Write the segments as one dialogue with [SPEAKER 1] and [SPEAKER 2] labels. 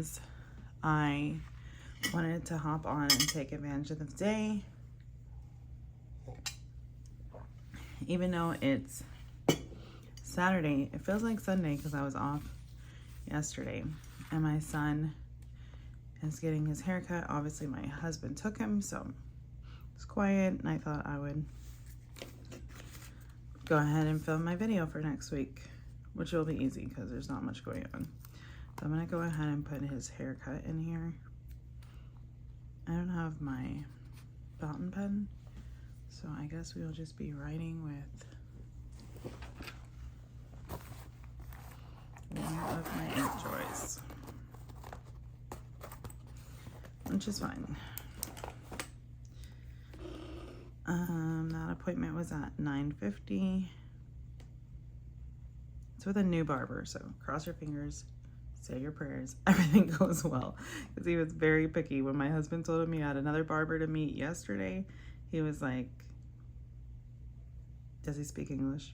[SPEAKER 1] is I wanted to hop on and take advantage of the day. Even though it's Saturday, it feels like Sunday because I was off yesterday. And my son is getting his haircut. Obviously, my husband took him, so it's quiet. And I thought I would go ahead and film my video for next week, which will be easy because there's not much going on. So I'm gonna go ahead and put his haircut in here. I don't have my fountain pen, so I guess we'll just be writing with one of my ink joys, which is fine. That appointment was at 9:50. It's with a new barber, so cross your fingers, say your prayers, everything goes well. Because he was very picky. When my husband told him he had another barber to meet yesterday, he was like, does he speak English?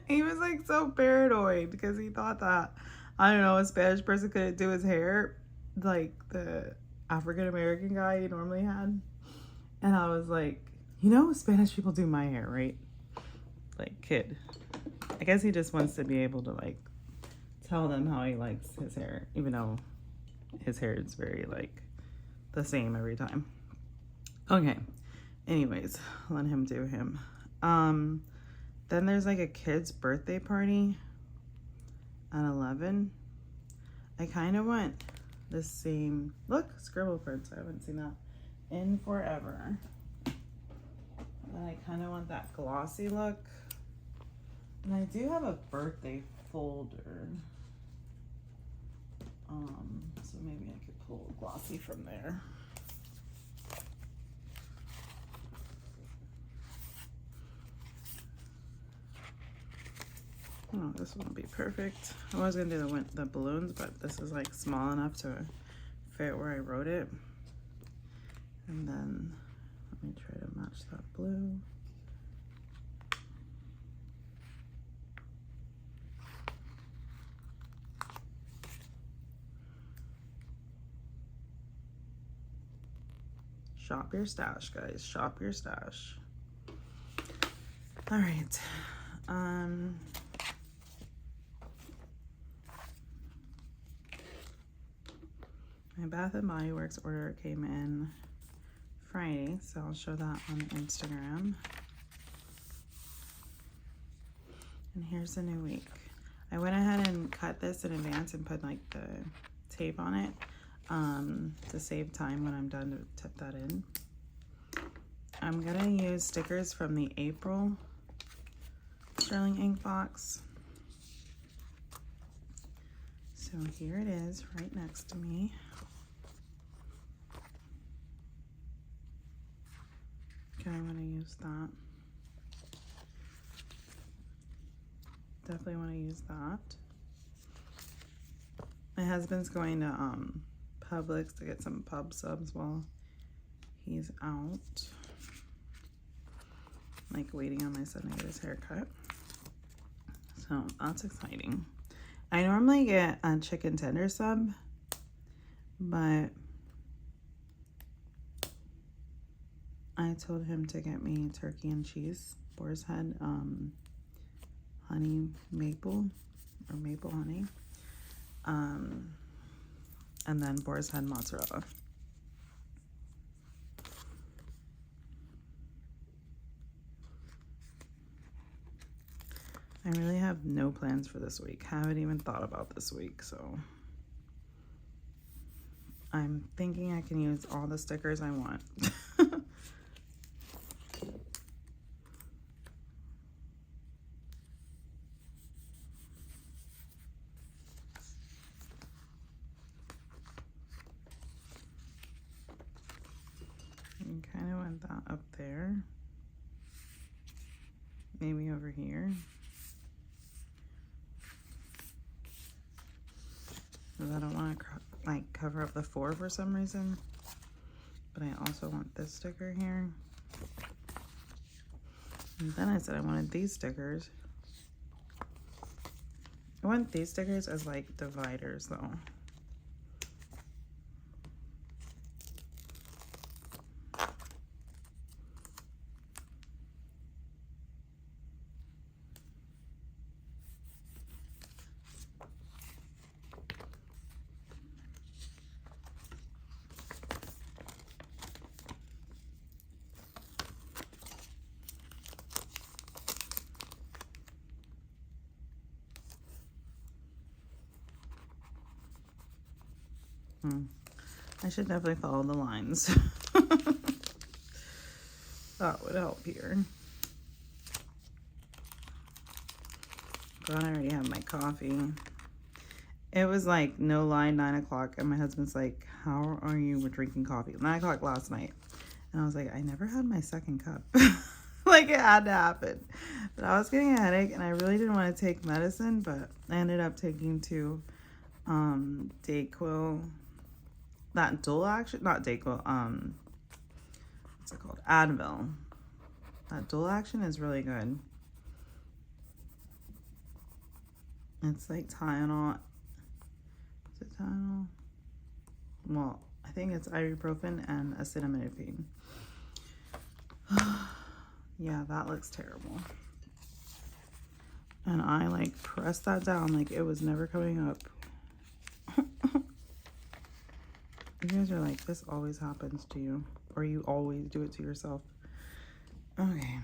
[SPEAKER 1] He was like so paranoid because he thought that, I don't know, a Spanish person couldn't do his hair like the African-American guy he normally had. And I was like, you know, Spanish people do my hair, right? Like, kid. I guess he just wants to be able to like tell them how he likes his hair, even though his hair is very like the same every time. Okay, anyways, let him do him. Then there's like a kid's birthday party at 11. I kind of want the same, look, scribble prints. I haven't seen that in forever. And I kind of want that glossy look. And I do have a birthday folder. So maybe I could pull a glossy from there. Oh, this won't be perfect. I was gonna do the balloons, but this is like small enough to fit where I wrote it. And then let me try to match that blue. Shop your stash, guys. Shop your stash. All right. My Bath and Body Works order came in Friday, so I'll show that on Instagram. And here's the new week. I went ahead and cut this in advance and put like the tape on it to save time when I'm done to tip that in. I'm gonna use stickers from the April Sterling ink box. So here it is right next to me. Okay, I'm gonna use that. Definitely want to use that. My husband's going to Publix to get some pub subs while he's out. Like waiting on my son to get his haircut. So that's exciting. I normally get a chicken tender sub, but I told him to get me turkey and cheese, Boar's Head, honey maple, or maple honey, and then Boar's Head mozzarella. I really have no plans for this week. Haven't even thought about this week, so I'm thinking I can use all the stickers I want. I kind of want that up there. Maybe over here. Because I don't want to like cover up the 4 for some reason. But I also want this sticker here. And then I said I wanted these stickers. I want these stickers as like dividers though. I should definitely follow the lines. That would help here. But I already have my coffee. It was like, no lie, 9 o'clock. And my husband's like, how are you drinking coffee? 9 o'clock last night. And I was like, I never had my second cup. Like, it had to happen. But I was getting a headache, and I really didn't want to take medicine, but I ended up taking 2 Dayquil. That dual action, not Dayquil, what's it called? Advil. That dual action is really good. It's like Tylenol. Is it Tylenol? Well, I think it's ibuprofen and acetaminophen. Yeah, that looks terrible. And I like pressed that down like it was never coming up. You guys are like, this always happens to you, or you always do it to yourself. Okay,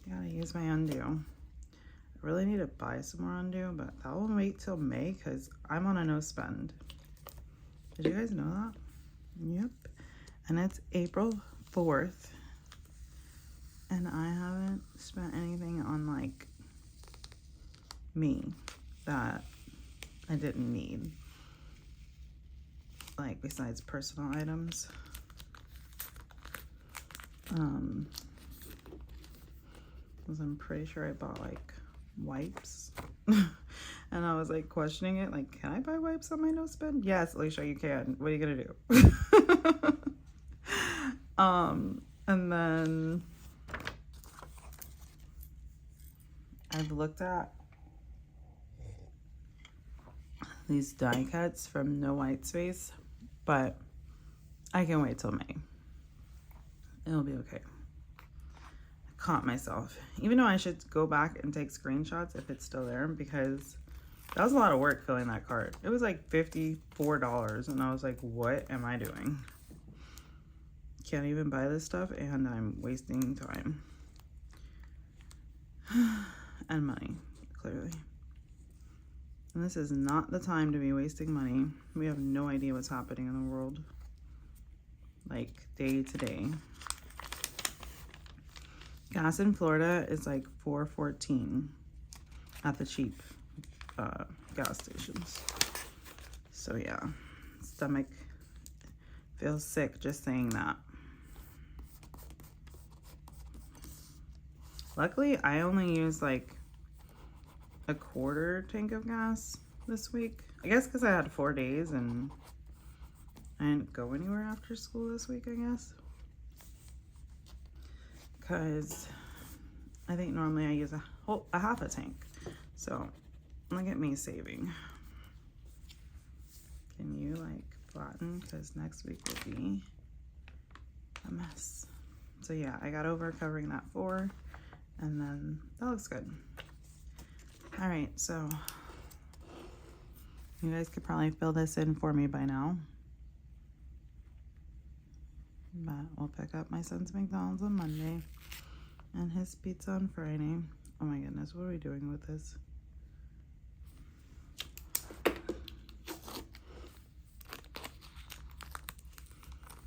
[SPEAKER 1] gotta use my undo. I really need to buy some more undo, but that will wait till May because I'm on a no spend. Did you guys know that? Yep. And it's April 4th. And I haven't spent anything on like me that I didn't need. Like besides personal items. Because I'm pretty sure I bought like wipes. And I was like questioning it, like, can I buy wipes on my no spend? Yes, Alicia, you can. What are you gonna do? And then I've looked at these die cuts from No White Space, but I can wait till May. It'll be okay. I caught myself, even though I should go back and take screenshots if it's still there, because that was a lot of work filling that cart. It was like $54, and I was like, what am I doing? Can't even buy this stuff, and I'm wasting time. And money, clearly. And this is not the time to be wasting money. We have no idea what's happening in the world, like day to day. Gas in Florida is like $4.14 at the cheap gas stations. So yeah, stomach feels sick just saying that. Luckily, I only used like a quarter tank of gas this week. I guess because I had 4 days and I didn't go anywhere after school this week, I guess. Because I think normally I use a half a tank. So look at me saving. Can you like flatten? Because next week will be a mess. So yeah, I got over covering that 4, and then that looks good. All right, so you guys could probably fill this in for me by now. But we'll pick up my son's McDonald's on Monday and his pizza on Friday. Oh my goodness, what are we doing with this?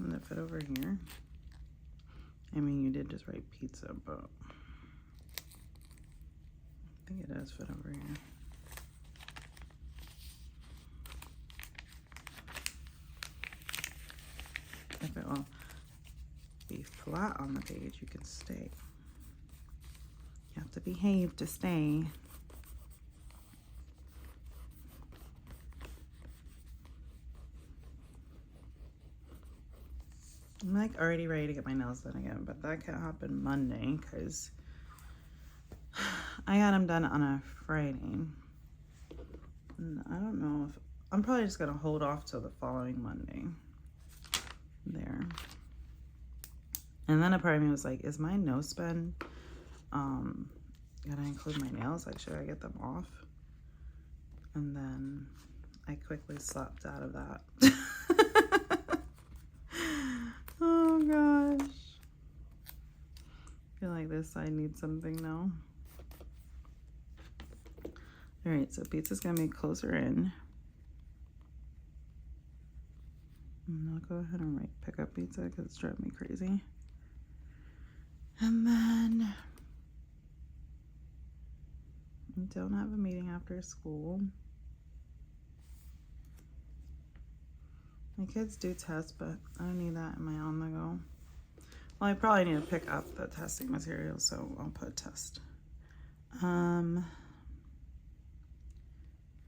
[SPEAKER 1] Does it fit over here? I mean, you did just write pizza, but I think it does fit over here. If it will be flat on the page, you can stay. You have to behave to stay. I'm like already ready to get my nails done again, but that can't happen Monday because I got them done on a Friday. And I don't know if I'm probably just gonna hold off till the following Monday. There. And then a part of me was like, is my no spend gonna include my nails? Like, should I get them off? And then I quickly slept out of that. Oh gosh. I feel like this side needs something now. All right, so pizza's gonna be closer in. I'll go ahead and write pickup pizza because it's driving me crazy. And then I don't have a meeting after school. My kids do tests, but I don't need that in my on the go. Well, I probably need to pick up the testing material, so I'll put test.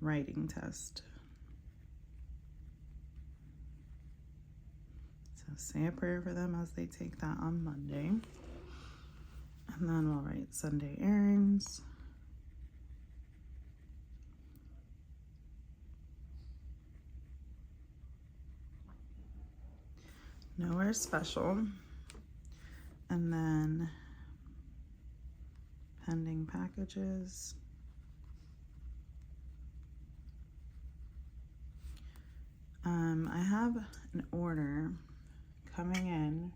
[SPEAKER 1] Writing test. So say a prayer for them as they take that on Monday. And then we'll write Sunday errands. Nowhere special. And then pending packages. I have an order coming in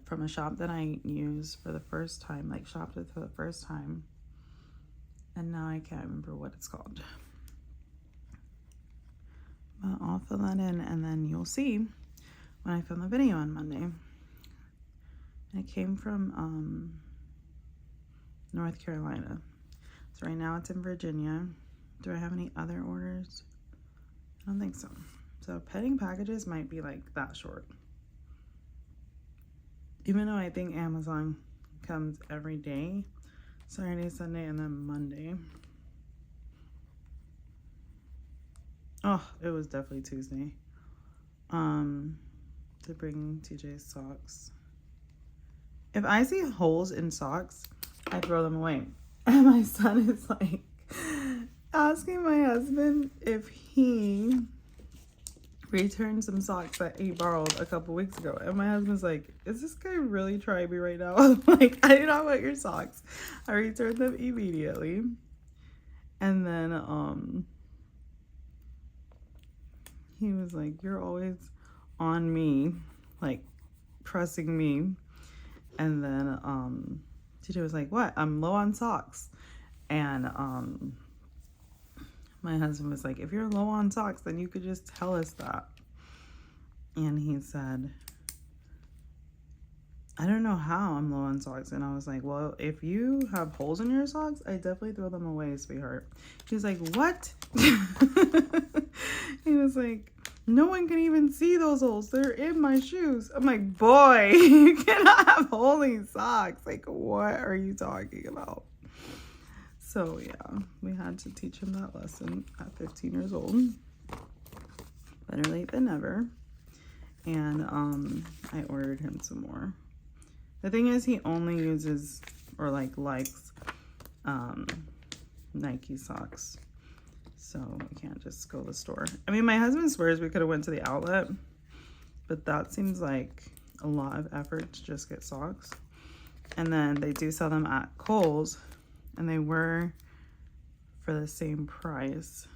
[SPEAKER 1] from a shop that I use for the first time, like shopped with for the first time. And now I can't remember what it's called. But I'll fill that in and then you'll see when I film the video on Monday. It came from North Carolina. So right now it's in Virginia. Do I have any other orders? I don't think so. So pending packages might be like that short. Even though I think Amazon comes every day, Saturday, Sunday, and then Monday. Oh, it was definitely Tuesday. To bring TJ's socks. If I see holes in socks, I throw them away. And my son is like asking my husband if he returned some socks that he borrowed a couple weeks ago. And my husband's like, is this guy really trying me right now? I'm like, I do not want your socks. I returned them immediately. And then he was like, you're always on me, like pressing me. And then TJ was like, what? I'm low on socks. And my husband was like, if you're low on socks, then you could just tell us that. And he said, I don't know how I'm low on socks. And I was like, well, if you have holes in your socks, I definitely throw them away, sweetheart. He was like, what? He was like, no one can even see those holes. They're in my shoes. I'm like, boy, you cannot have holy socks. Like, what are you talking about? So yeah, we had to teach him that lesson at 15 years old. Better late than never. And I ordered him some more. The thing is, he only uses or likes Nike socks. So we can't just go to the store. I mean, my husband swears we could have went to the outlet, but that seems like a lot of effort to just get socks. And then they do sell them at Kohl's, and they were for the same price.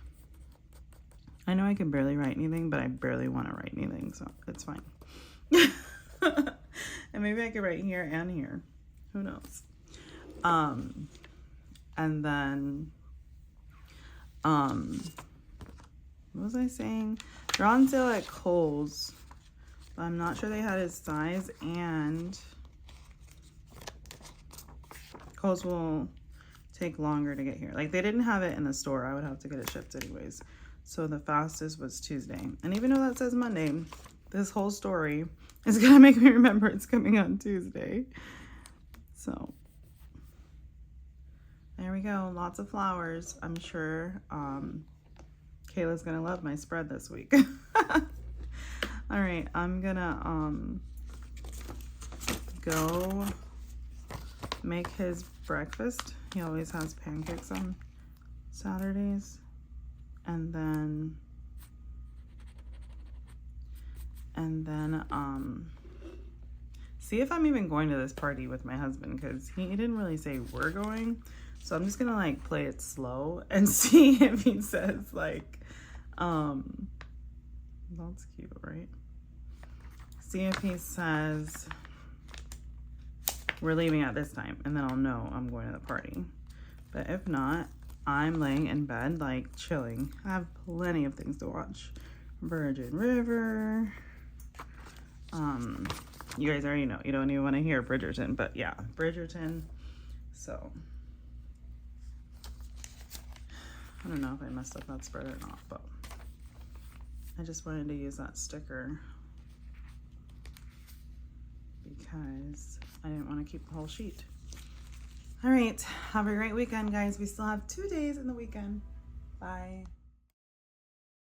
[SPEAKER 1] I know I can barely write anything, but I barely want to write anything, so it's fine. And maybe I could write here and here. Who knows? And then what was I saying? They're on sale at Kohl's, but I'm not sure they had his size, and Kohl's will take longer to get here. Like, they didn't have it in the store. I would have to get it shipped anyways. So the fastest was Tuesday. And even though that says Monday, this whole story is gonna make me remember it's coming on Tuesday. So there we go. Lots of flowers. I'm sure Kayla's gonna love my spread this week. All right, I'm gonna go make his breakfast. He always has pancakes on Saturdays. And then see if I'm even going to this party with my husband, because he didn't really say we're going. So I'm just gonna like play it slow and see if he says like that's cute, right? See if he says we're leaving at this time, and then I'll know I'm going to the party. But if not, I'm laying in bed, like, chilling. I have plenty of things to watch. Virgin River. You guys already know. You don't even want to hear Bridgerton, but yeah, Bridgerton. So, I don't know if I messed up that spread or not, but I just wanted to use that sticker because I didn't want to keep the whole sheet. All right, have a great weekend, guys. We still have 2 days in the weekend. Bye.